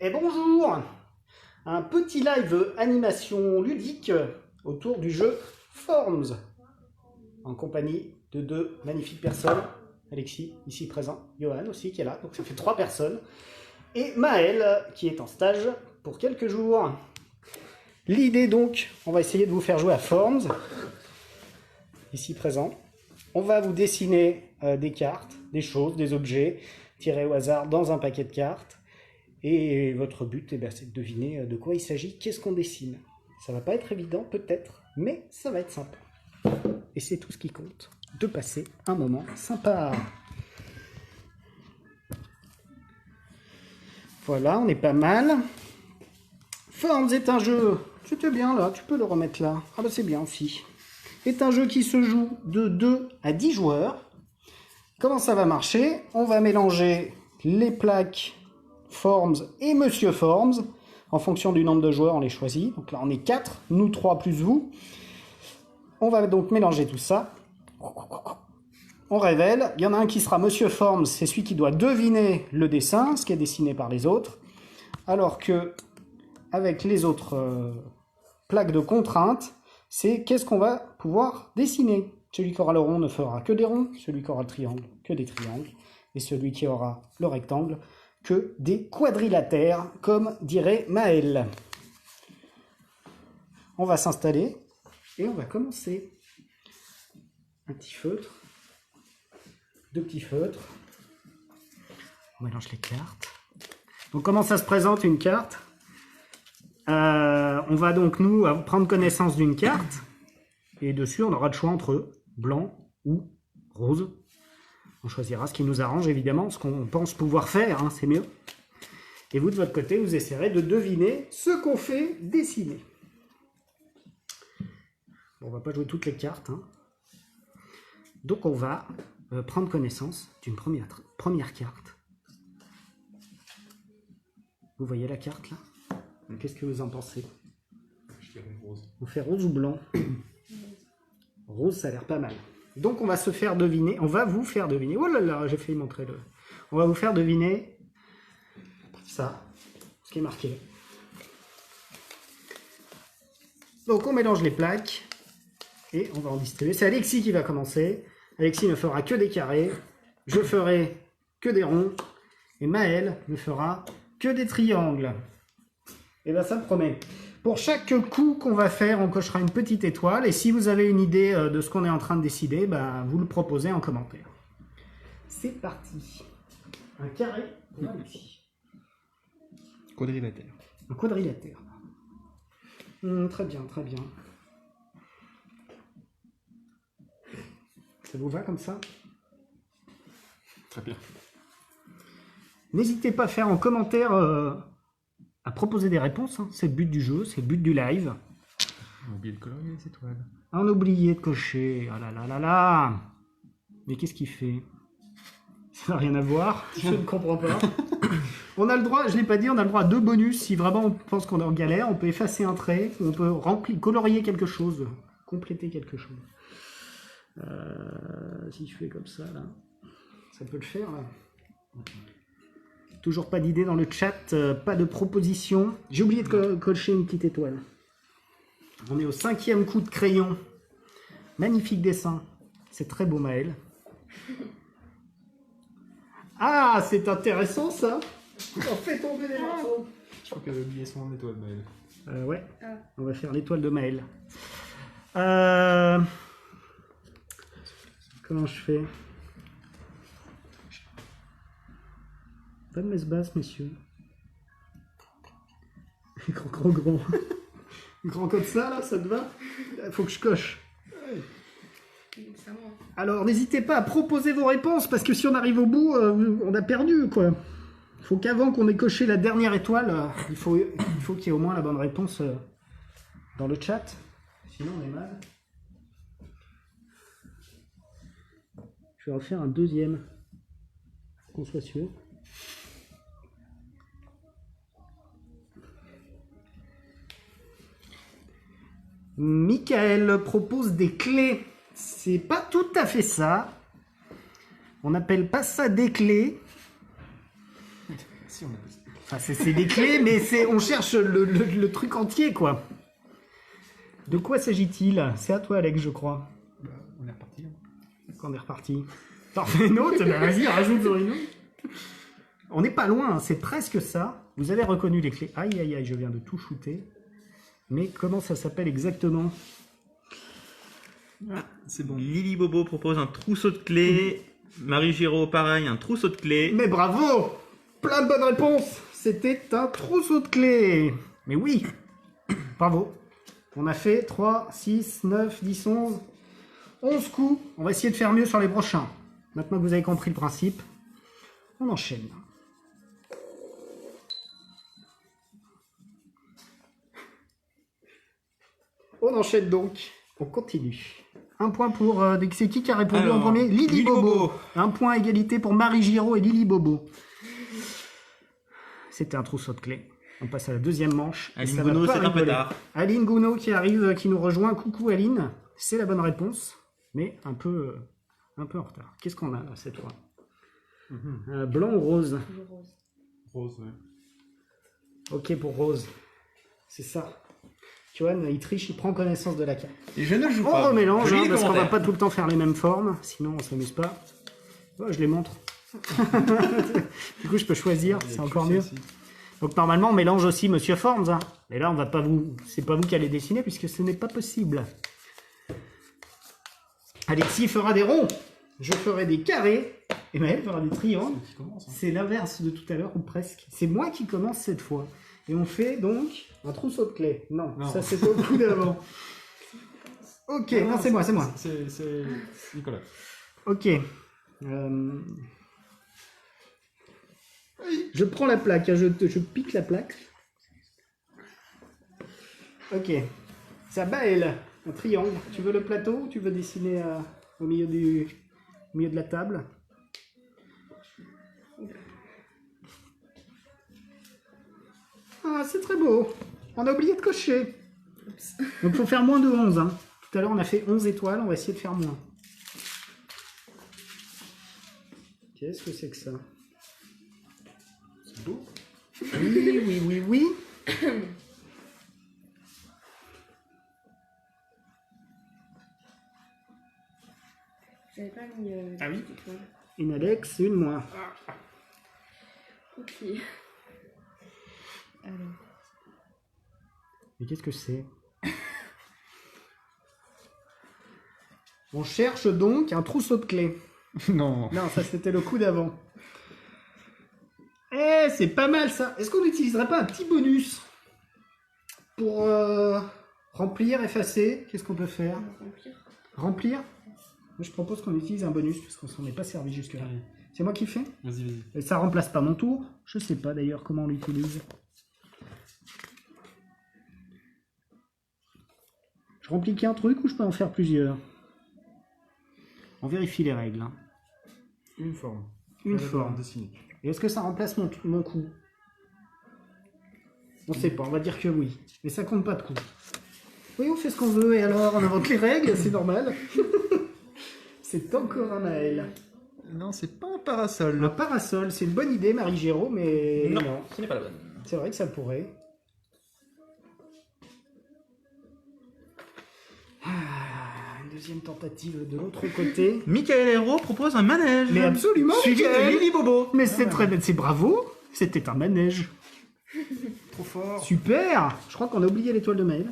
Et bonjour! Un petit live animation ludique autour du jeu Forms, en compagnie de deux magnifiques personnes. Alexis, ici présent, Johan aussi qui est là, donc ça fait 3 personnes, et Maël qui est en stage pour quelques jours. L'idée donc, on va essayer de vous faire jouer à Forms, ici présent. On va vous dessiner des cartes, des choses, des objets, tirés au hasard dans un paquet de cartes. Et votre but, c'est de deviner de quoi il s'agit, qu'est-ce qu'on dessine. Ça va pas être évident, peut-être, mais ça va être sympa. Et c'est tout ce qui compte, de passer un moment sympa. Voilà, on est pas mal. Forms est un jeu, c'était bien là, tu peux le remettre là. Ah bah c'est bien aussi. Est un jeu qui se joue de 2 à 10 joueurs. Comment ça va marcher? On va mélanger les plaques Forms et Monsieur Forms. En fonction du nombre de joueurs, on les choisit. Donc là, on est 4, nous 3 plus vous. On va donc mélanger tout ça. On révèle. Il y en a un qui sera Monsieur Forms, c'est celui qui doit deviner le dessin, ce qui est dessiné par les autres. Alors que, avec les autres plaques de contrainte, c'est qu'est-ce qu'on va pouvoir dessiner. Celui qui aura le rond ne fera que des ronds, celui qui aura le triangle, que des triangles, et celui qui aura le rectangle, que des quadrilatères, comme dirait Maël. On va s'installer et on va commencer. Un petit feutre, 2 petits feutres. On mélange les cartes. Donc comment ça se présente une carte? On va donc nous prendre connaissance d'une carte et dessus on aura le choix entre blanc ou rose. On choisira ce qui nous arrange, évidemment, ce qu'on pense pouvoir faire, hein, c'est mieux. Et vous, de votre côté, vous essaierez de deviner ce qu'on fait dessiner. Bon, on ne va pas jouer toutes les cartes. Hein. Donc, on va prendre connaissance d'une première carte. Vous voyez la carte, là? Qu'est-ce que vous en pensez? Je dirais rose. On fait rose ou blanc? Rose, ça a l'air pas mal. Donc on va se faire deviner, on va vous faire deviner, oh là là, j'ai failli montrer le... On va vous faire deviner ça, ce qui est marqué. Donc on mélange les plaques et on va en distribuer. C'est Alexis qui va commencer. Alexis ne fera que des carrés, je ferai que des ronds et Maël ne fera que des triangles. Et bien ça me promet. Pour chaque coup qu'on va faire, on cochera une petite étoile. Et si vous avez une idée de ce qu'on est en train de décider, vous le proposez en commentaire. C'est parti. Un carré pour Alexis. Quadrilatère. Un quadrilatère. Très bien, très bien. Ça vous va comme ça? Très bien. N'hésitez pas à faire en commentaire... à proposer des réponses, hein. C'est le but du jeu, c'est le but du live. On a oublié de colorier les étoiles. On a oublié de cocher, oh là là là là. Mais qu'est-ce qu'il fait? Ça n'a rien à voir, je ne comprends pas. On a le droit, je ne l'ai pas dit, on a le droit à 2 bonus. Si vraiment on pense qu'on est en galère, on peut effacer un trait, on peut colorier quelque chose, compléter quelque chose. Si je fais comme ça, là, ça peut le faire, là. Toujours pas d'idée dans le chat, pas de proposition. J'ai oublié de cocher une petite étoile. On est au 5e coup de crayon. Magnifique dessin. C'est très beau, Maël. Ah, c'est intéressant ça. On fait tomber les morceaux. Je crois qu'elle a oublié son étoile, Maël. Ouais, on va faire l'étoile de Maël. Comment je fais? Pas de messe basse, messieurs. Grand. Grand comme ça, là, ça te va? Faut que je coche. Alors, n'hésitez pas à proposer vos réponses, parce que si on arrive au bout, on a perdu, quoi. Il faut qu'avant qu'on ait coché la dernière étoile, il faut qu'il y ait au moins la bonne réponse dans le chat. Sinon, on est mal. Je vais en faire un deuxième, pour qu'on soit sûr. Michael propose des clés. C'est pas tout à fait ça. On n'appelle pas ça des clés. Si, on a plus. Enfin, c'est des clés, mais on cherche le truc entier, quoi. De quoi s'agit-il? C'est à toi, Alex, je crois. Bah, on est reparti. On est reparti. T'en fais une autre? Ben, vas-y, rajoute une autre. On n'est pas loin, hein, c'est presque ça. Vous avez reconnu les clés. Aïe, aïe, aïe, je viens de tout shooter. Mais comment ça s'appelle exactement? Ah, c'est bon. Lily Bobo propose un trousseau de clés. Marie Giraud, pareil, un trousseau de clés. Mais bravo! Plein de bonnes réponses! C'était un trousseau de clés! Mais oui! Bravo! On a fait 3, 6, 9, 10, 11... 11 coups. On va essayer de faire mieux sur les prochains. Maintenant que vous avez compris le principe, on enchaîne. On enchaîne donc. On continue. Un point pour... c'est qui a répondu en premier? Lily Bobo. Un point égalité pour Marie Giraud et Lily Bobo. C'était un trousseau de clés. On passe à la deuxième manche. Aline Gounod, c'est un peu tard. Aline Gounod qui arrive, qui nous rejoint. Coucou Aline. C'est la bonne réponse, mais un peu en retard. Qu'est-ce qu'on a là cette fois? Blanc ou rose? Rose. Rose, ouais. Ok pour rose. C'est ça. Johan, il triche, il prend connaissance de la carte. Et je ne joue On pas. remélange, Je lis les parce qu'on va commentaires. pas tout le temps faire les mêmes formes, sinon on s'amuse pas. Oh, je les montre. Du coup, je peux choisir, c'est encore mieux. Donc normalement, on mélange aussi Monsieur Forms. Hein. Mais là, on va pas vous... c'est pas vous qui allez dessiner, puisque ce n'est pas possible. Alexis fera des ronds, je ferai des carrés, et Maël fera des triangles. Qui commence, hein. C'est l'inverse de tout à l'heure, ou presque. C'est moi qui commence cette fois. Et on fait donc un trousseau de clés. Non, Non. ça c'était au coup d'avant. Ok, non, c'est moi. C'est Nicolas. Ok. Je prends la plaque, hein, je pique la plaque. Ok. Ça Maël, un triangle. Tu veux le plateau ou tu veux dessiner au milieu de la table? Ah, c'est très beau. On a oublié de cocher. Donc, il faut faire moins de 11. Hein. Tout à l'heure, on a fait 11 étoiles. On va essayer de faire moins. Qu'est-ce que c'est que ça? C'est beau. Oui. J'avais pas mis. Ah oui. étoile. Une Alex et une moi. Ok. Alors. Mais qu'est-ce que c'est? On cherche donc un trousseau de clés. Non. Non, ça c'était le coup d'avant. Eh, c'est pas mal ça. Est-ce qu'on n'utiliserait pas un petit bonus pour remplir, effacer? Qu'est-ce qu'on peut faire? Remplir. Remplir? Moi, je propose qu'on utilise un bonus parce qu'on s'en est pas servi jusque-là. Allez. C'est moi qui fais? Vas-y. Et ça remplace pas mon tour. Je sais pas d'ailleurs comment on l'utilise. Je remplis qu'un truc ou je peux en faire plusieurs? On vérifie les règles. Hein. Une forme. Une Fallait forme. dessiner. Et est-ce que ça remplace mon coup? On sait pas, on va dire que oui. Mais ça compte pas de coup. Oui, on fait ce qu'on veut et alors on invente les règles, c'est normal. C'est encore un Maël. Non, c'est pas un parasol. Un parasol, c'est une bonne idée, Marie Géraud, mais non. Ce n'est pas la bonne. C'est vrai que ça pourrait. Une deuxième tentative de l'autre côté. Michael Hérault propose un manège. Mais absolument, Suivi Michael. de Lily Bobo. Mais c'est très bien, c'est bravo. C'était un manège. Trop fort. Super. Je crois qu'on a oublié l'étoile de Maël.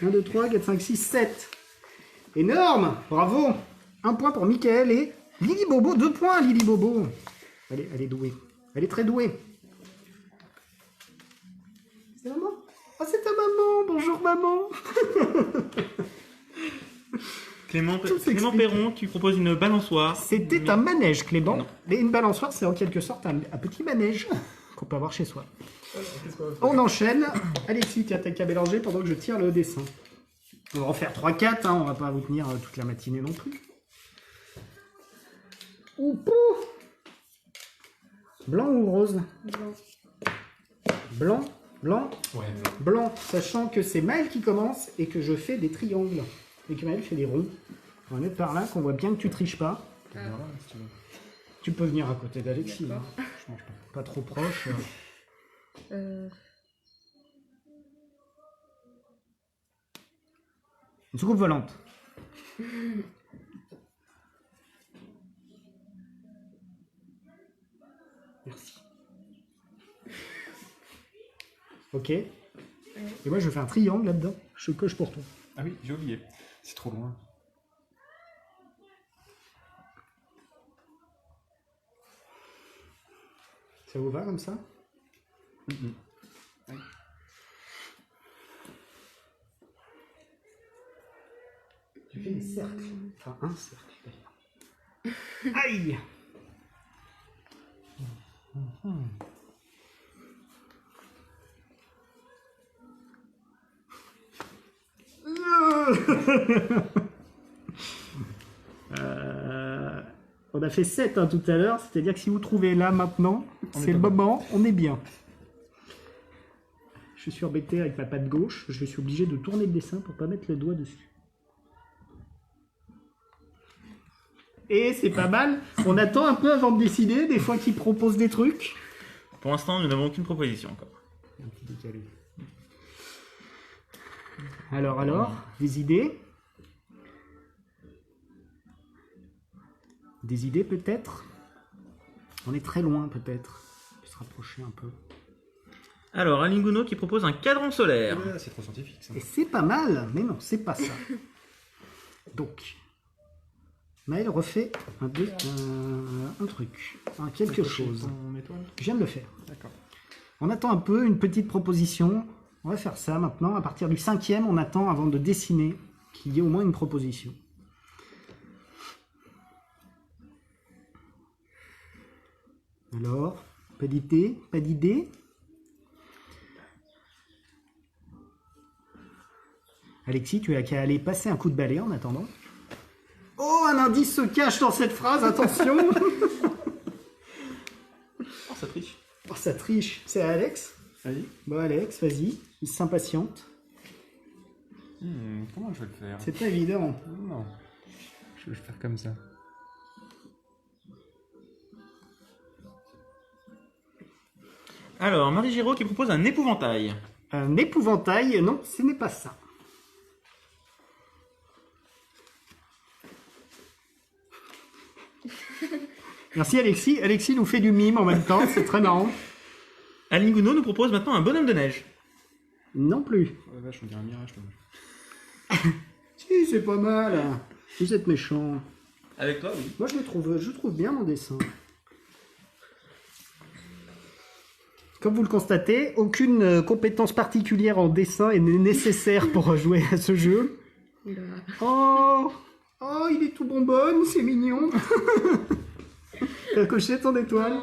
1, 2, 3, 4, 5, 6, 7. Énorme. Bravo. Un point pour Michael et Lily Bobo. 2 points, Lily Bobo. Elle est douée. Elle est très douée. C'est maman? Oh, c'est ta maman. Bonjour, maman. Clément s'explique. Perron qui propose une balançoire. C'était un manège, Clément. Non. Mais une balançoire, c'est en quelque sorte un petit manège qu'on peut avoir chez soi. Qu'est-ce qu'on va faire? On enchaîne. Alexis, tiens, t'as qu'à mélanger pendant que je tire le dessin. On va en faire 3-4, hein, on va pas vous tenir toute la matinée non plus. Oupou. Blanc ou rose? Blanc. Blanc, blanc, Ouais. blanc, sachant que c'est Maël qui commence et que je fais des triangles. Et que Maël fait des ronds. On va mettre par là, qu'on voit bien que tu triches pas. Tu viens là, si tu veux. Tu peux venir à côté d'Alexis. Hein. mange pas. Pas trop proche. Euh, Une soucoupe volante. Merci. Ok. Et moi, je fais un triangle là-dedans. Je coche pour toi. Ah oui, j'ai oublié. C'est trop loin. Ça vous va comme ça? Oui. Tu fais des cercles. Enfin, un cercle, d'ailleurs. Aïe! On a fait 7 tout à l'heure, c'est-à-dire que si vous trouvez là maintenant, c'est le moment, on est bien. Je suis embêté avec ma patte gauche, je suis obligé de tourner le dessin pour pas mettre le doigt dessus. Et c'est pas mal, on attend un peu avant de décider, des fois qu'ils proposent des trucs. Pour l'instant, nous n'avons aucune proposition encore. Un petit décalé. Alors, des idées? Des idées peut-être? On est très loin peut-être. On peut se rapprocher un peu. Alors, Alinguno qui propose un cadran solaire. Ouais, c'est trop scientifique ça. Et c'est pas mal, mais non, c'est pas ça. Donc, Maël refait un truc, quelque chose. Ton étoile. Je viens de le faire. D'accord. On attend un peu, une petite proposition. On va faire ça maintenant. À partir du 5e, on attend avant de dessiner qu'il y ait au moins une proposition. Alors, pas d'idée? Pas d'idée? Alexis, tu as qu'à aller passer un coup de balai en attendant. Oh, un indice se cache dans cette phrase, attention! Oh, ça triche. Oh, ça triche. C'est Alex? Allez. Bon, Alex, vas-y, il s'impatiente. Comment je vais le faire? C'est pas évident. Non. Je vais le faire comme ça. Alors, Marie Giraud qui propose un épouvantail. Un épouvantail, non, ce n'est pas ça. Merci Alexis. Alexis nous fait du mime en même temps, c'est très marrant. Alinguno nous propose maintenant un bonhomme de neige. Non plus. Oh la vache, on dirait un mirage, toi. Si, c'est pas mal. Vous êtes méchant. Avec toi, oui. Moi, je trouve bien mon dessin. Comme vous le constatez, aucune compétence particulière en dessin est nécessaire pour jouer à ce jeu. Oula. Oh, oh, il est tout bonbonne, c'est mignon. T'as coché ton étoile?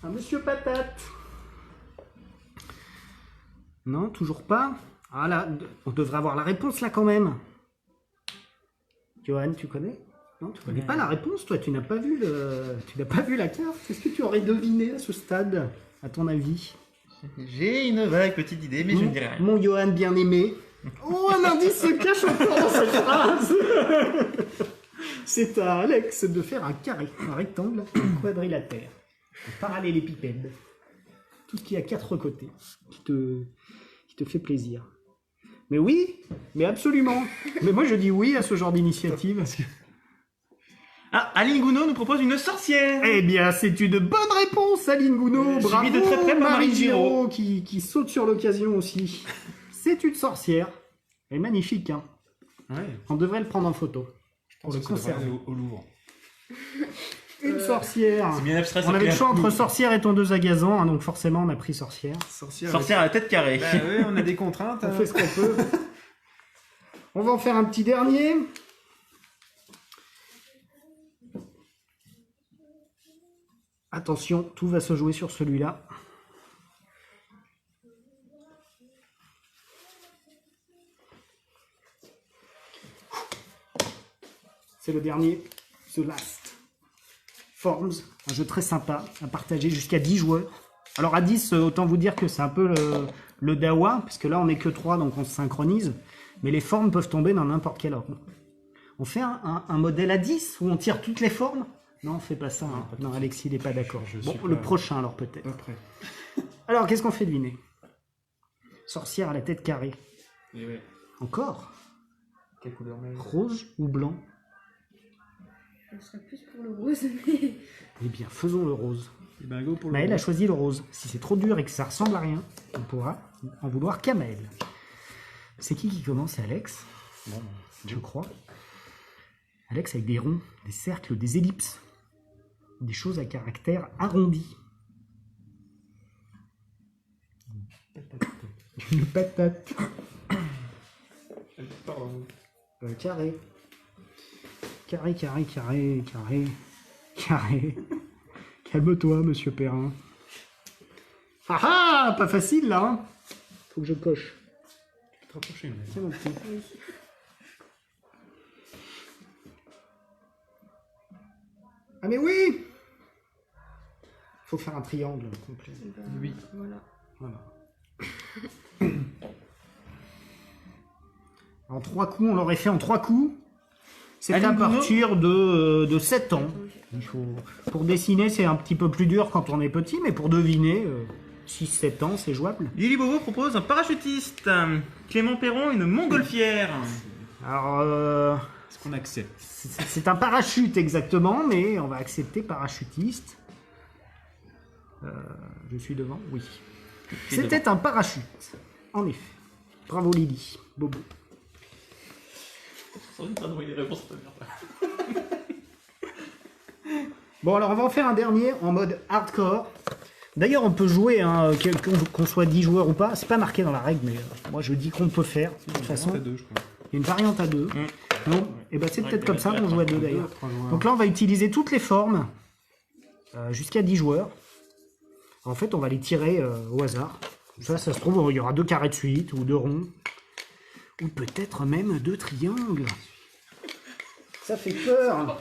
Un monsieur patate. Non, toujours pas. Ah là, on devrait avoir la réponse là quand même. Johan, tu connais? Non, tu connais pas la réponse, toi, tu n'as pas vu la carte. Est-ce que tu aurais deviné à ce stade, à ton avis? J'ai une vague petite idée, mais je ne dirai rien. Mon Johan bien-aimé. Oh, un indice se cache encore dans cette phrase. C'est à Alex de faire un carré, un rectangle, un quadrilatère, un parallélépipède. Tout ce qui a 4 côtés, qui te fait plaisir. Mais oui, mais absolument. Mais moi je dis oui à ce genre d'initiative. Ah, Alinguno nous propose une sorcière. Eh bien, c'est une bonne réponse, Aline Gounod. Bravo, suivi de très près par Marie Giraud. qui saute sur l'occasion aussi. C'est une sorcière. Elle est magnifique, hein. Ouais. On devrait le prendre en photo. Pour le conserver. au Louvre. Une sorcière. C'est bien abstrait. On avait le clair. choix entre sorcière et tondeuse à gazon, hein, donc forcément on a pris sorcière. Sorcière à la tête carrée. Bah oui, on a des contraintes. On fait ce qu'on peut. On va en faire un petit dernier. Attention, tout va se jouer sur celui-là. C'est le dernier, The Last. Forms, un jeu très sympa à partager jusqu'à 10 joueurs. Alors à 10, autant vous dire que c'est un peu le dawa, parce que là on n'est que 3, donc on se synchronise. Mais les formes peuvent tomber dans n'importe quel ordre. On fait un modèle à 10 où on tire toutes les formes. Non, fais pas ça. Hein. pas tout Non, de Alexis, il n'est pas d'accord. Je Bon, suis le pas- prochain alors peut-être. Après. Alors, qu'est-ce qu'on fait deviner? Sorcière à la tête carrée. Et ouais. Encore? Quelle couleur Maël? Rose ou blanc? Je serais plus pour le rose, mais. Eh bien, faisons le rose. Et ben go pour le. Maël a choisi le rose. Si c'est trop dur et que ça ressemble à rien, on pourra en vouloir qu'à Maël. C'est qui commence? C'est Alex, Bon, je crois. Alex avec des ronds, des cercles, des ellipses. Des choses à caractère arrondi. Une patate. pardon. Carré. Carré. Calme-toi, monsieur Perrin. Ah ah, pas facile là. Hein. Faut que je coche. Tu peux te rapprocher, Maël. Tiens mon petit. Ah mais oui. Faut faire un triangle complet. Ben, Oui. Voilà. Voilà. En 3 coups, on l'aurait fait en 3 coups. C'est Allez, à Bruno. partir de 7 ans. Il faut, pour dessiner, c'est un petit peu plus dur quand on est petit, mais pour deviner, 6-7 ans, c'est jouable. Lily Bobo propose un parachutiste. Clément Perron, une montgolfière. Alors, Est-ce qu'on accepte? c'est un parachute exactement, mais on va accepter parachutiste. Je suis devant, oui. C'était un parachute, en effet. Bravo Lily, Bobo. Bon, alors on va en faire un dernier en mode hardcore. D'ailleurs, on peut jouer, hein, qu'on soit 10 joueurs ou pas. C'est pas marqué dans la règle, mais moi je dis qu'on peut faire. De toute façon, T'as deux, je crois. il y a une variante à 2. Non, et ben c'est peut-être comme ça qu'on joue à 2 d'ailleurs. Donc là, on va utiliser toutes les formes jusqu'à 10 joueurs. En fait, on va les tirer au hasard. Ça se trouve, il y aura 2 carrés de suite ou 2 ronds. Ou peut-être même 2 triangles. Ça fait peur.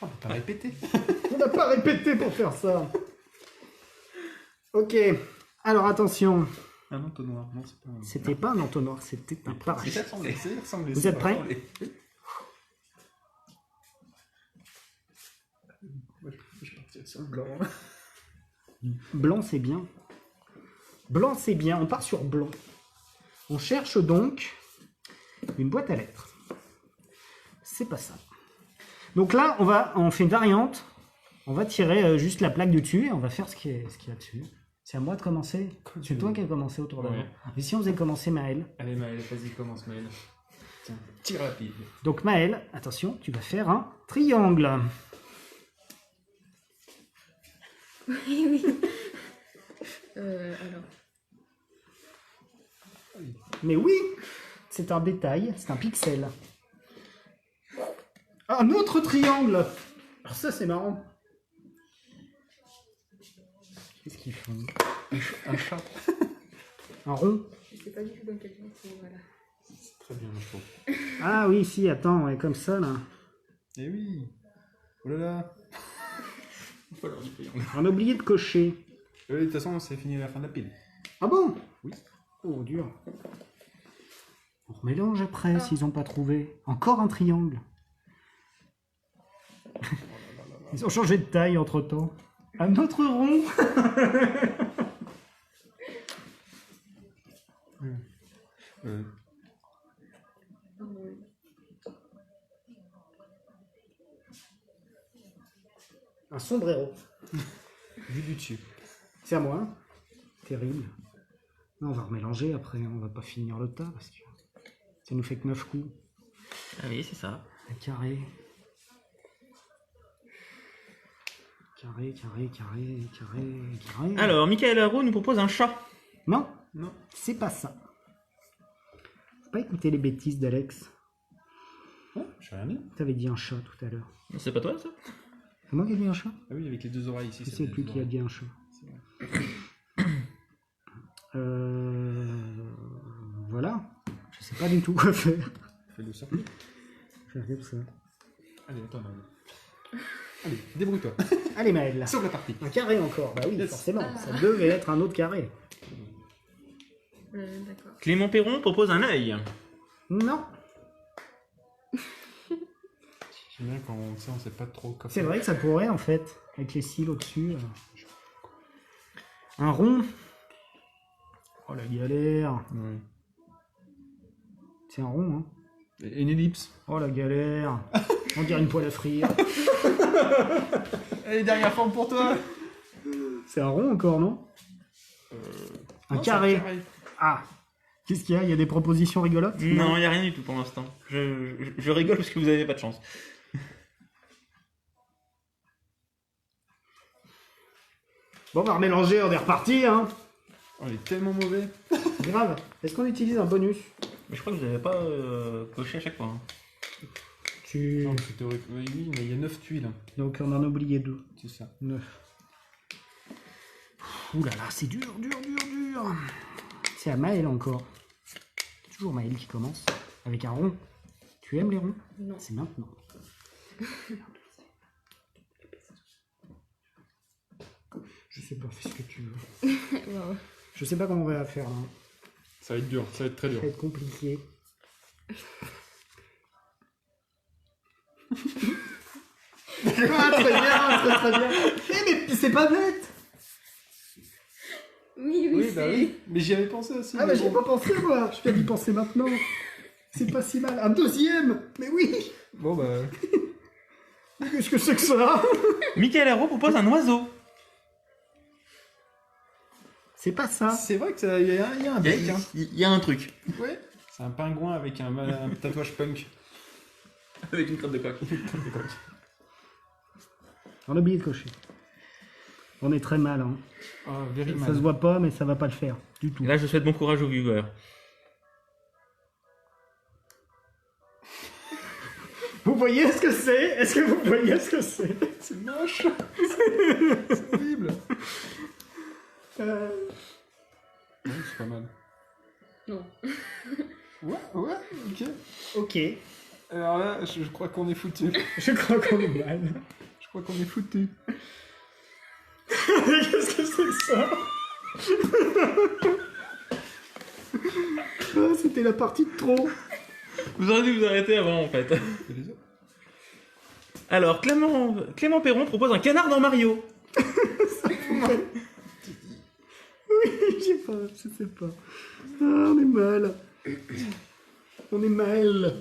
On va pas répéter. On n'a pas répété pour faire ça. Ok. Alors attention. Un entonnoir. Non, c'est pas un. C'était pas un entonnoir, c'était un parachute. Ça ressemblait. Ça ressemblait. Vous ça êtes prêts? ressemblait. Ouais, je suis parti sur le blanc. Blanc, c'est bien. Blanc, c'est bien. On part sur blanc. On cherche donc une boîte à lettres. C'est pas ça. Donc là, on fait une variante. On va tirer juste la plaque du dessus et on va faire ce qu'il y a dessus. C'est à moi de commencer. C'est toi qui as commencé autour de moi. Ouais. Et si on faisait commencer Maël? Allez, Maël, vas-y, commence, Maël. Tiens, tire rapide. Donc Maël, attention, tu vas faire un triangle. Oui. Alors. Mais oui, c'est un détail, c'est un pixel. Un autre triangle. Alors ça c'est marrant. Qu'est-ce qu'ils font? Un chat. Un rond. Je sais pas du tout dans quel sens c'est. Voilà. Très bien, je trouve. Ah oui, si, attends, ouais, comme ça là. Eh oui. Oh là là. Il faut leur dire. On a oublié de cocher. De toute façon, c'est fini à la fin de la pile. Ah bon? Oui. Oh, dur. On remélange après s'ils n'ont pas trouvé. Encore un triangle. Ils ont changé de taille entre temps. Un autre rond. Un sombrero. Vu du dessus. C'est à moi. Hein. Terrible. Non, on va remélanger après. On va pas finir le tas parce que ça nous fait que 9 coups. Ah oui, c'est ça. Un carré. Carré. Alors, Michael Haro nous propose un chat. Non, Non. c'est pas ça. Faut pas écouter les bêtises d'Alex. Oh, je fais rien dit. T'avais dit un chat tout à l'heure. C'est pas toi, ça? C'est moi qui ai dit un chat? Ah oui, avec les deux oreilles ici. Je ça sais fait plus deux qui a oreilles. dit un chat. C'est bon. Voilà. Je sais pas du tout quoi faire. Fais le circuit. Faire comme ça. Allez, attends, Maël. Allez, débrouille-toi. Allez Maël. Sauve la partie. Un carré encore. Bah oui, Yes. forcément. Ça devait être un autre carré. D'accord. Clément Perron propose un œil. Non. Bien quand on sait, on sait pas trop quoi C'est faire. vrai que ça pourrait en fait, avec les cils au-dessus. Un rond. Oh la galère. Ouais. C'est un rond, hein. Et une ellipse. Oh la galère. On dirait une poêle à frire. Allez, dernière forme pour toi. C'est un rond encore, non? Un carré. Ah. Qu'est-ce qu'il y a? Il y a des propositions rigolotes? Non, il n'y a rien du tout pour l'instant. Je rigole parce que vous n'avez pas de chance. Bon, on va remélanger, on est reparti, hein. On est tellement mauvais. Grave. Est-ce qu'on utilise un bonus? Mais je crois que vous n'avez pas coché à chaque fois. Hein. Tu... Non, c'est théorique. Oui, mais il y a 9 tuiles. Donc on en a oublié 2. C'est ça. 9. Ouh là là, c'est dur. C'est à Maël encore. C'est toujours Maël qui commence. Avec un rond. Tu aimes les ronds? Non. C'est maintenant. Je sais pas, fais ce que tu veux. Wow. Je sais pas comment on va faire là. Ça va être dur, ça va être très dur. Ça va être compliqué. Ah, très bien, très bien. Mais c'est pas bête. Oui, Oui, c'est... bah oui. Mais j'y avais pensé aussi. Ah, mais mais j'y ai bon. pas pensé moi. Je viens d'y penser maintenant. C'est pas si mal. Un deuxième. Mais oui. Bon, bah. Qu'est-ce que c'est que ça? Michael Hérault propose un oiseau. C'est pas ça. C'est vrai qu'il y a un bec, hein. Il y a un truc. Ouais. C'est un pingouin avec un tatouage punk. Avec une crotte de coq. On a oublié de cocher. On est très mal. Hein. Oh, very Ça mal. se voit pas, mais ça va pas le faire. Du tout. Et là, je souhaite bon courage aux viewers. Vous voyez ce que c'est? Est-ce que vous voyez ce que c'est? C'est moche. C'est horrible. Ouais, c'est pas mal. Non. Ouais, ok. Ok. Alors là, je crois qu'on est foutu. Je crois qu'on est mal. Je crois qu'on est foutu. Qu'est-ce que c'est que ça? Ah, c'était la partie de trop. Vous auriez dû vous arrêter avant, en fait. Et les autres Alors, Clément Perron propose un canard dans Mario. Je sais pas, je sais pas. Ah, on est mal. On est mal.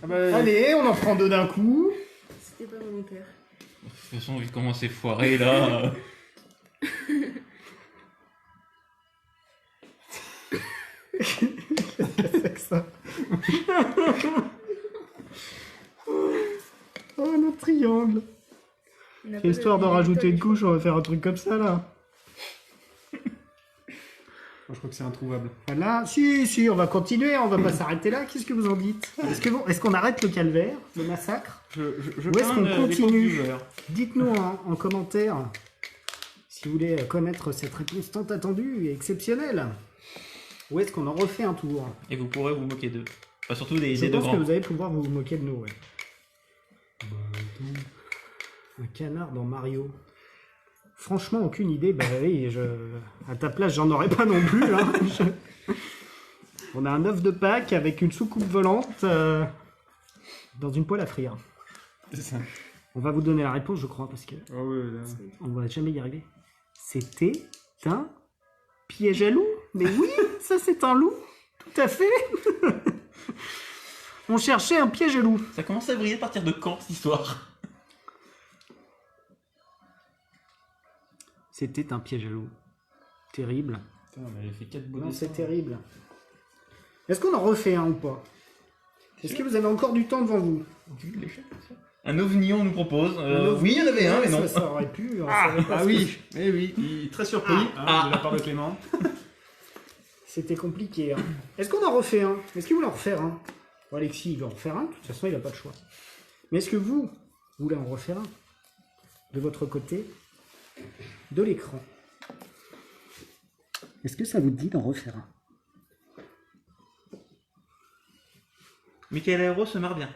Ah bah, Allez, on en prend deux d'un coup. C'était pas volontaire. De toute façon, vu comment c'est foiré, là... C'est que ça. Oh, notre triangle. On n'a C'est pas histoire de le- rajouter une couche, on va faire un truc comme ça là. moi, je crois que c'est introuvable. Voilà, si, on va continuer, on va pas s'arrêter là. Qu'est-ce que vous en dites? Est-ce qu'on arrête le calvaire, le massacre? Je Où est-ce qu'on continue? viewers. Dites-nous en commentaire si vous voulez connaître cette réponse tant attendue et exceptionnelle. Où est-ce qu'on en refait un tour? Et vous pourrez vous moquer d'eux. Enfin, surtout des Je deux pense que grands. vous allez pouvoir vous moquer de nous, ouais. Un canard dans Mario. Franchement, aucune idée. Bah oui, à ta place, j'en aurais pas non plus. Hein. On a un œuf de Pâques avec une soucoupe volante dans une poêle à frire. C'est ça. On va vous donner la réponse, je crois, parce que Ah ouais, là. on va jamais y arriver. C'était un piège à loup. Mais oui, ça c'est un loup. Tout à fait. On cherchait un piège à loup. Ça commence à briller à partir de quand, cette histoire? C'était un piège à loup. Terrible. Putain, on avait fait 4 beaux Non, dessins. c'est terrible. Est-ce qu'on en refait un ou pas? Est-ce que vous avez encore du temps devant vous? Un ovni, on nous propose. Un ovni, Oui, il y en avait un, mais non. Ça aurait pu. on savait pas Ah ce oui, que- eh oui, il est très surpris de la part de Clément. C'était compliqué. Hein. Est-ce qu'on en refait un? Est-ce qu'il voulait en refaire un? Bon, Alexis, il veut en refaire un. De toute façon, il n'a pas de choix. Mais est-ce que vous voulez en refaire un? De votre côté de l'écran. Est-ce que ça vous dit d'en refaire un? Michael Hérault se marre bien.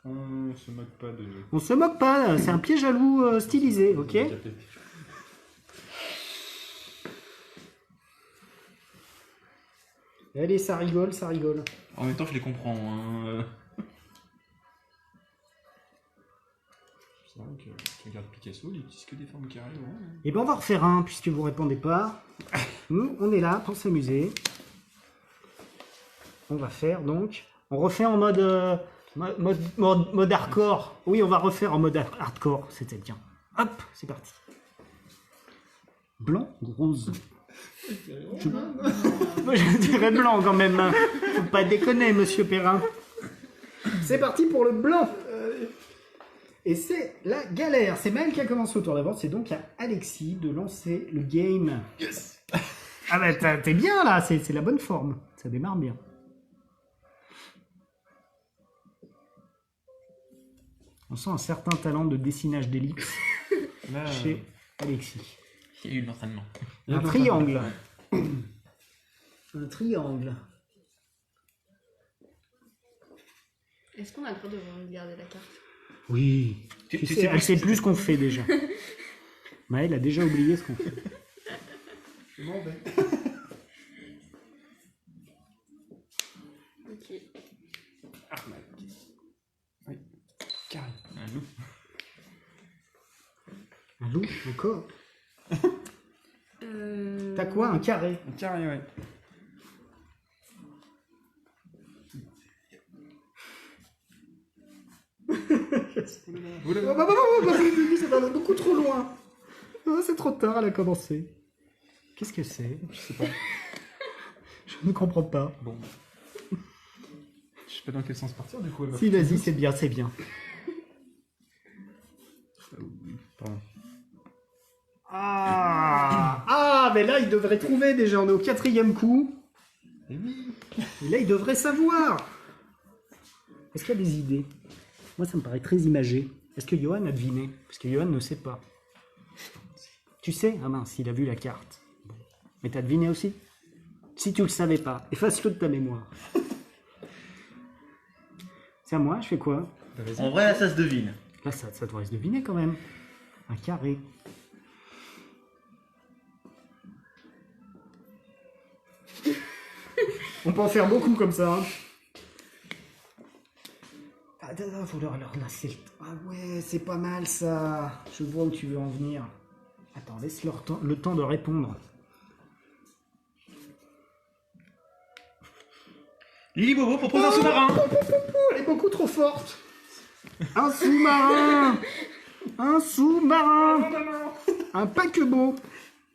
On se moque pas de... On se moque pas, c'est un piège à loup stylisé, ok? Allez, ça rigole, ça rigole. En même temps, je les comprends. Hein. C'est vrai que tu regardes Picasso, il utilise que des formes carrées. Ouais. Et ben on va refaire un, puisque vous répondez pas. Nous, on est là pour s'amuser. On va faire donc... On refait en mode hardcore. Oui, on va refaire en mode hardcore, c'était bien. Hop, c'est parti. Blanc ou rose? Moi, je dirais blanc quand même. Hein. Faut pas déconner, monsieur Perrin. C'est parti pour le blanc. Et c'est la galère. C'est Maël qui a commencé au tour d'avant. C'est donc à Alexis de lancer le game. Yes. Ah bah t'es bien là, c'est la bonne forme. Ça démarre bien. On sent un certain talent de dessinage d'ellipse Là, chez Alexis. Il y a eu de l'entraînement. Un triangle. Un triangle. Est-ce qu'on a le droit de regarder la carte? Oui. Tu sais, elle sait plus ce qu'on fait déjà. Maëlle a déjà oublié ce qu'on fait. je m'en vais. Ok. Arnaque. Oui. Carré. Un loup. Un loup, encore. T'as quoi? Un carré? Un carré, ouais. Ça va beaucoup trop loin. Oh, c'est trop tard, elle a commencé. Qu'est-ce que c'est? Je sais pas. Je ne comprends pas. Bon. Je sais pas dans quel sens partir, du coup. Elle va Si, vas-y, c'est bien, c'est bien. Pardon. Ah, mais là, il devrait trouver déjà. On est au 4e coup. Et oui. Et là, il devrait savoir. Est-ce qu'il y a des idées? Moi, ça me paraît très imagé. Est-ce que Johan a deviné? Parce que Johan ne sait pas. Tu sais? Ah mince, il a vu la carte. Bon. Mais t'as deviné aussi? Si tu le savais pas, efface-le de ta mémoire. C'est à moi, je fais quoi? Bah, vas-y. En vrai, là, ça se devine. Là, ça devrait se deviner quand même. Un carré. On peut en faire beaucoup comme ça. Hein. Ah, faut leur lasser le... Ah ouais, c'est pas mal ça. Je vois où tu veux en venir. Attends, laisse-leur le temps de répondre. Lily Bobo propose un sous-marin. Elle est beaucoup trop forte. Un sous-marin. Un sous-marin. Un paquebot,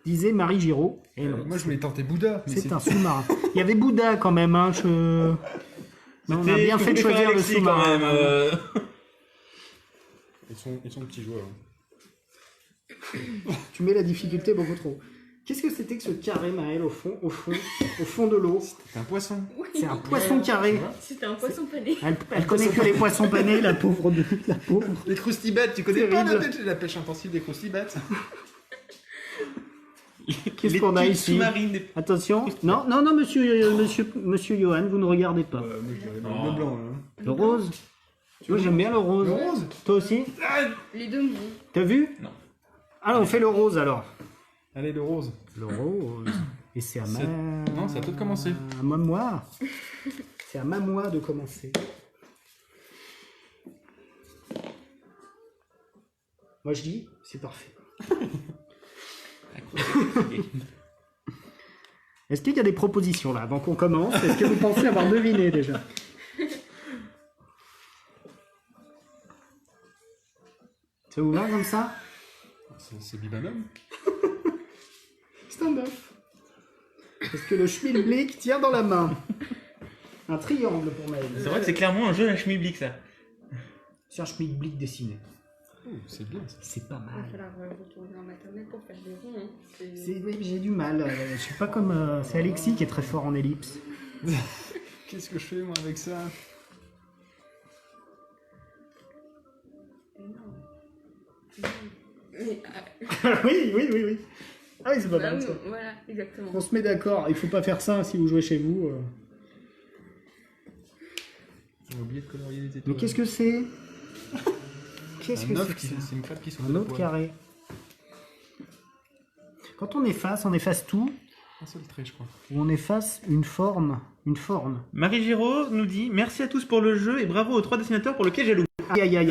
disait Marie Giraud. Et non, Moi, je voulais tenter Bouddha. Mais c'est un sous-marin. Il y avait Bouddha quand même. Hein, Mais on a bien fait de choisir le sous-marin. Ils sont petits joueurs. Tu mets la difficulté beaucoup trop. Qu'est-ce que c'était que ce carré, Maël, au fond de l'eau? C'est un poisson. C'est un poisson carré. C'était un poisson pané. Elle connaît que les poissons panés, la pauvre. La pauvre. Les croustibates, tu connais Terrible. pas la pêche intensive des croustibates? Qu'est-ce qu'on a ici? Sous-marine des... Attention. Non, monsieur Johan, vous ne regardez pas. Moi, je dirais le blanc. Là. Le rose. Moi, j'aime bien le rose. Le rose. Toi aussi? Les deux mots. T'as vu? Non. Ah, on fait le rose alors. Allez, le rose. Le rose. Et c'est à ma... Non, c'est à toi de commencer. À moi. C'est à moi de commencer. Moi je dis, c'est parfait. Est-ce qu'il y a des propositions là avant qu'on commence? Est-ce que vous pensez avoir deviné déjà? Ça vous va comme ça? C'est Bibanum. C'est un bœuf. Est-ce que le schmilblick tient dans la main? Un triangle pour Maël. C'est vrai que c'est clairement un jeu à schmilblick, ça. C'est un schmilblick dessiné. Oh, c'est bien ça. C'est pas Il va mal. falloir retourner en maternelle pour faire des ronds. Hein. Oui, j'ai du mal. Je suis pas comme. C'est Alexis qui est très fort en ellipse. Qu'est-ce que je fais moi avec ça? Mais, oui. Ah oui, c'est pas bah, mal ça. voilà, exactement. On se met d'accord. Il faut pas faire ça si vous jouez chez vous. J'ai oublié de colorier les étoiles. Mais qu'est-ce que c'est? Qu'est-ce que c'est que ça? C'est une crêpe qui se Un autre carré. Quand on efface tout, Un seul trait, je crois. ou on efface une forme. Marie Giraud nous dit merci à tous pour le jeu et bravo aux 3 dessinateurs pour le piège à loup. Aïe.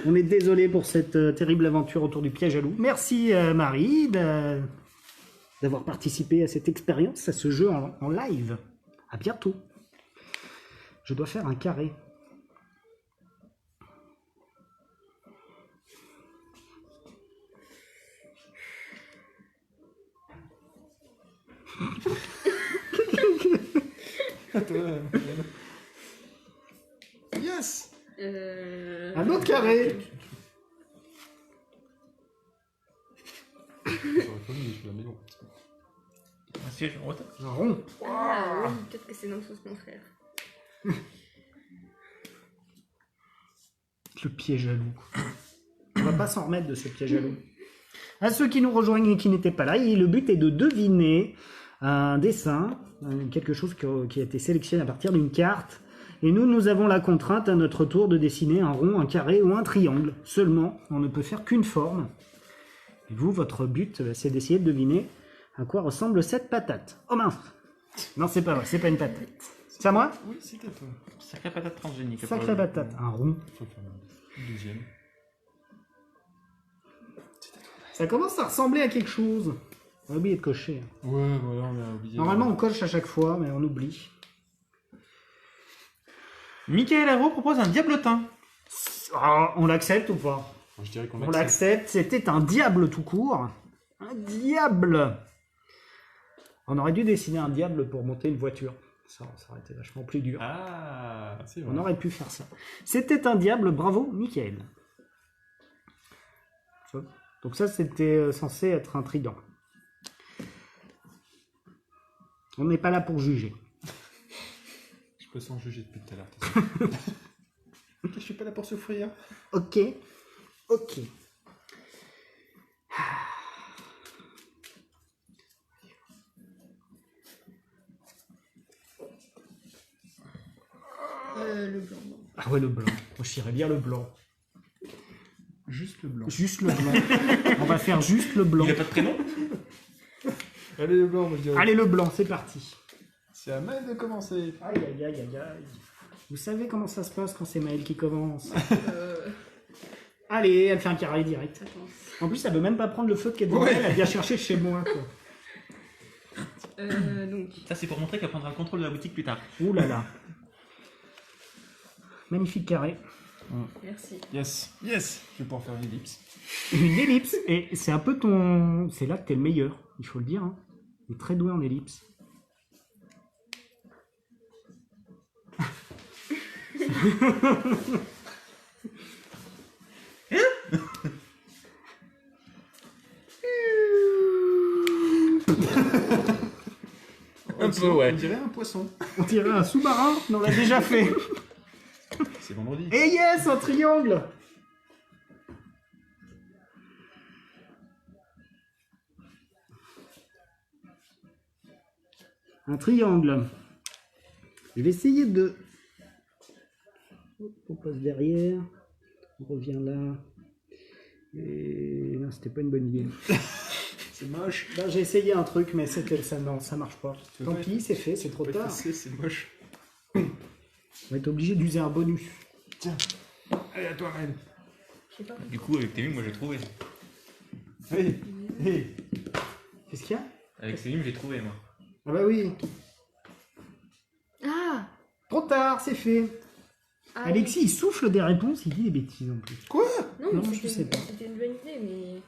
On est désolé pour cette terrible aventure autour du piège à loup. Merci Marie d'avoir participé à cette expérience, à ce jeu en live. À bientôt. Je dois faire un carré. Yes. Un autre carré. J'aurais pas mis la maison. Un siège en hauteur. Un rond. Ah oui, peut-être que c'est dans le sens contraire. Le piège à loup. On va pas s'en remettre de ce piège à loup. À ceux qui nous rejoignent et qui n'étaient pas là, le but est de deviner un dessin, quelque chose qui a été sélectionné à partir d'une carte. Et nous avons la contrainte à notre tour de dessiner un rond, un carré ou un triangle. Seulement, on ne peut faire qu'une forme. Et vous, votre but, c'est d'essayer de deviner à quoi ressemble cette patate. Oh mince! Non, c'est pas vrai, c'est pas une patate. C'est à moi? Oui, c'était toi. Sacrée patate transgénique. Sacrée patate, un rond. Faut faire le deuxième. Ça commence à ressembler à quelque chose. On a oublié de cocher. Ouais, voilà, on a oublié. Normalement, on coche à chaque fois, mais on oublie. Michael Haro propose un diablotin. Ah, on l'accepte ou pas? Je dirais qu'on On l'accepte. C'était un diable tout court. Un diable. On aurait dû dessiner un diable pour monter une voiture. Ça aurait été vachement plus dur. Ah, c'est vrai. On aurait pu faire ça. C'était un diable. Bravo, Michael. Donc ça, c'était censé être un trident. On n'est pas là pour juger. Je peux sans juger depuis tout à l'heure. Je suis pas là pour souffrir. Ok. Ok. Le blanc. Ah ouais, le blanc. Moi, je dirais bien le blanc. Juste le blanc. Juste le blanc. On va faire juste le blanc. Il n'y a pas de prénom? Allez, le blanc, moi je dirais. Allez, le blanc, c'est parti. C'est à Maël de commencer. Aïe, aïe, aïe, aïe, aïe. Vous savez comment ça se passe quand c'est Maël qui commence? Allez, elle fait un carré direct. Attends. En plus, elle veut même pas prendre le feu de devant elle, elle vient chercher chez moi, quoi. Donc. Ça, c'est pour montrer qu'elle prendra le contrôle de la boutique plus tard. Ouh là là. Magnifique carré. Merci. Yes. Yes. Je vais pouvoir faire une ellipse. Une ellipse, et c'est un peu ton... C'est là que t'es le meilleur, il faut le dire. Hein. Il est très doué en ellipse. Un peu, ouais. On dirait un poisson. On dirait un sous-marin, mais on l'a déjà fait. C'est vendredi. Et yes, un triangle. Un triangle. Je vais essayer de... On passe derrière. On revient là. Et non, c'était pas une bonne idée. C'est moche. Là, j'ai essayé un truc, mais ça, non, ça marche pas. Tu Tant veux pis, c'est fait, c'est trop tard. C'est moche. On va être obligé d'user un bonus. Tiens. Allez, à toi, Maël. Je sais pas. Du coup, avec Télim, moi j'ai trouvé. Hey. Hey. Qu'est-ce qu'il y a? Avec Télim, j'ai trouvé, moi. Ah bah oui. Ah, Trop tard, c'est fait. ah Alexis, il souffle des réponses, il dit des bêtises en plus. Quoi? Non, Non, mais je sais pas. c'était une bonne idée, mais.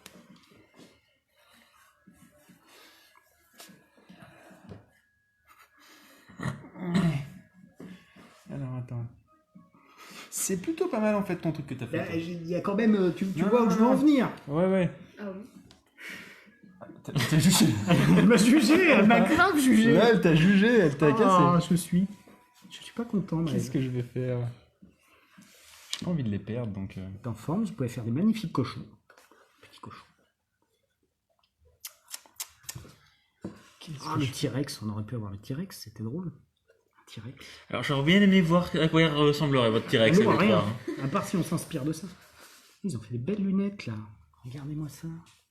Alors, attends. C'est plutôt pas mal en fait ton truc que t'as fait. Là, toi. il y a quand même, tu Non, vois où non, je veux non. en venir. Ouais, ouais. Ah oui. T'as jugé. Elle m'a jugé, elle m'a grave jugé. Là, elle t'a jugé, elle t'a Ah, cassé. je suis pas content. Maël. Qu'est-ce que je vais faire? J'ai pas envie de les perdre donc. En forme, vous pouvez faire des magnifiques cochons. Petits cochons. Ah, le T-Rex, on aurait pu avoir le T-Rex, c'était drôle. Un T-Rex. Alors, j'aurais bien aimé voir à quoi il ressemblerait votre T-Rex. Nous, avec rien. toi, hein. À part si on s'inspire de ça. Ils ont fait des belles lunettes là. Regardez-moi ça.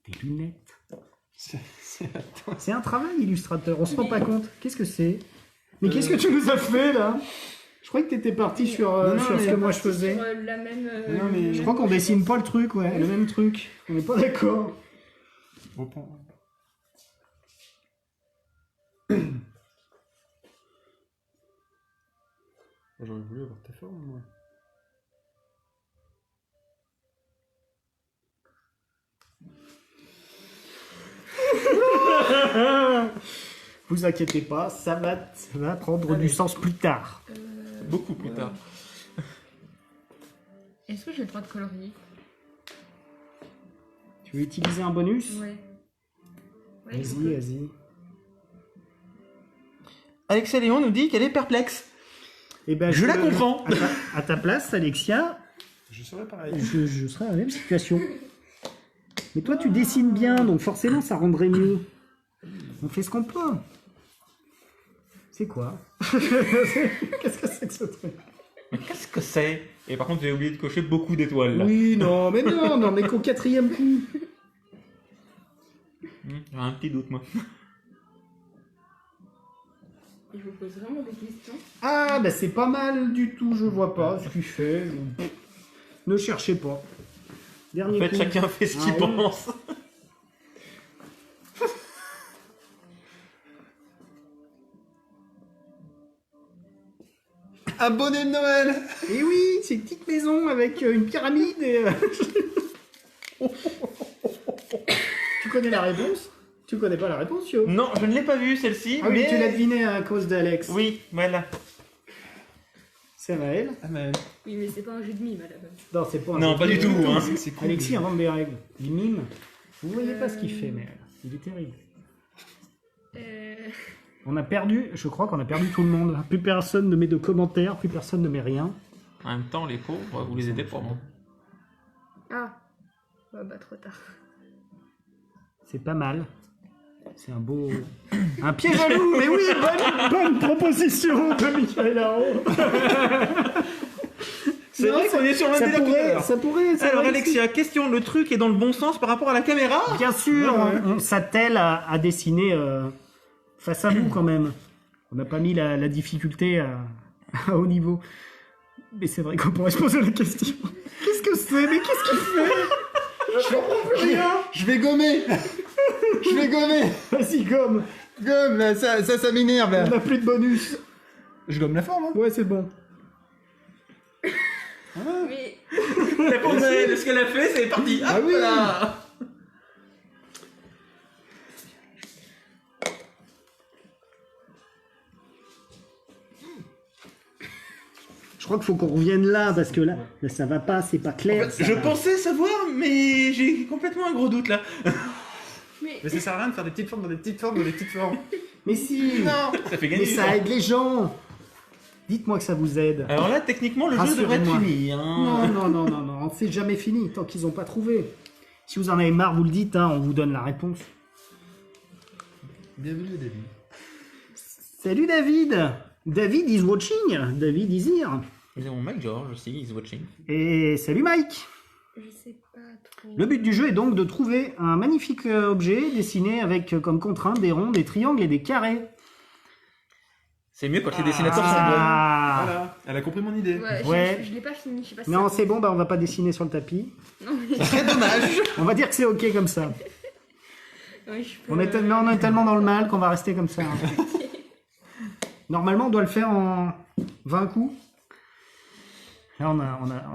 Des lunettes. Attends. C'est un travail illustrateur, on se rend pas compte. Qu'est-ce que c'est? Mais qu'est-ce que tu nous as fait là? Je croyais que t'étais parti sur, Non, sur ce mais- que moi je faisais. Sur, la même. Non, mais- Je crois qu'on dessine pas le truc, ouais, le même truc. On n'est pas d'accord. Reprends. J'aurais voulu avoir ta forme, moi. Vous inquiétez pas, ça va prendre du sens plus tard. Beaucoup plus tard. Est-ce que j'ai le droit de colorier? Tu veux utiliser un bonus? Ouais. Ouais, Vas-y, vas-y. Alexia Léon nous dit qu'elle est perplexe. Eh ben, Je la comprends. À ta place, Alexia, Je serais pareil. je serais dans la même situation. Mais toi, tu dessines bien, donc forcément, ça rendrait mieux. On fait ce qu'on peut. C'est quoi? Qu'est-ce que c'est que ce truc? Mais qu'est-ce que c'est? Et par contre, j'ai oublié de cocher beaucoup d'étoiles là. Oui, non, mais non, non, mais qu'au 4e coup. J'ai un petit doute, moi. Et je vous pose vraiment des questions. Ah, bah c'est pas mal du tout, je vois pas ce qu'il fait. Ne cherchez pas. En Dernier fait, coup. chacun fait ce qu'il Ah oui. pense. Un bonnet de Noël. Et oui, c'est une petite maison avec une pyramide et... Tu connais la réponse? Tu connais pas la réponse, Yo? Non, je ne l'ai pas vue celle-ci. Ah oui, mais... tu l'as deviné à cause d'Alex. Oui, voilà. C'est Maël. Ah, mais... Oui, mais c'est pas un jeu de mime à la base. Non, c'est pas un Non, jeu pas de du mime. tout, hein. C'est cool. Alexis invente des règles. Il mime. Vous voyez pas ce qu'il fait, mais il est terrible. On a perdu, je crois qu'on a perdu tout le monde. Plus personne ne met de commentaires, plus personne ne met rien. En même temps, les pauvres, vous les aidez pas. Hein. Ah. Bah, trop tard. C'est pas mal. C'est un beau... Un piège à loup. Mais oui, bonne proposition de Michael Haro. C'est vrai qu'on est sur l'un des couleurs. Ça pourrait... ça Alors aurait- Alexia, question, le truc est dans le bon sens par rapport à la caméra? Bien sûr, Ouais, ouais. on s'attelle à dessiner face à vous quand même. On n'a pas mis la difficulté à haut niveau. Mais c'est vrai qu'on pourrait se poser la question. Qu'est-ce que c'est? Mais qu'est-ce qu'il fait? Je vais gommer. Je vais gommer. Vas-y, gomme. Gomme, là, ça m'énerve. On là. n'a plus de bonus. Je gomme la forme, hein. Ouais, c'est bon. Mais. La pauvre Noël, ce qu'elle a fait, c'est parti. Ah Hop oui. là. Je crois qu'il faut qu'on revienne là, parce que là ça va pas, c'est pas clair. ça Je va. pensais savoir, mais j'ai complètement un gros doute là. Mais. Mais ça sert à rien de faire des petites formes dans des petites formes dans des petites formes. Mais si. Non, ça fait Mais gagner du ça temps. aide les gens. Dites-moi que ça vous aide. Alors là, techniquement, le jeu devrait être Rassurez-moi. fini. Hein. Non, c'est jamais fini tant qu'ils n'ont pas trouvé. Si vous en avez marre, vous le dites, hein, on vous donne la réponse. Bienvenue, David. Salut David. David is watching. David is here. Ils ont Mike George aussi, he's watching. Et salut Mike. Je sais pas trop. Le but du jeu est donc de trouver un magnifique objet dessiné avec comme contrainte des ronds, des triangles et des carrés. C'est mieux quand les dessinateurs sont bons. Ah. Voilà, elle a compris mon idée. Ouais, Ouais. je l'ai pas fini, je sais pas si Non, ça c'est compte. bon, bah on va pas dessiner sur le tapis. Non, mais. Très dommage. On va dire que c'est ok comme ça. Ouais, je peux- On est tellement dans le mal qu'on va rester comme ça. hein. Normalement, on doit le faire en 20 coups. Là,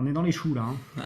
on est dans les choux, là. hein.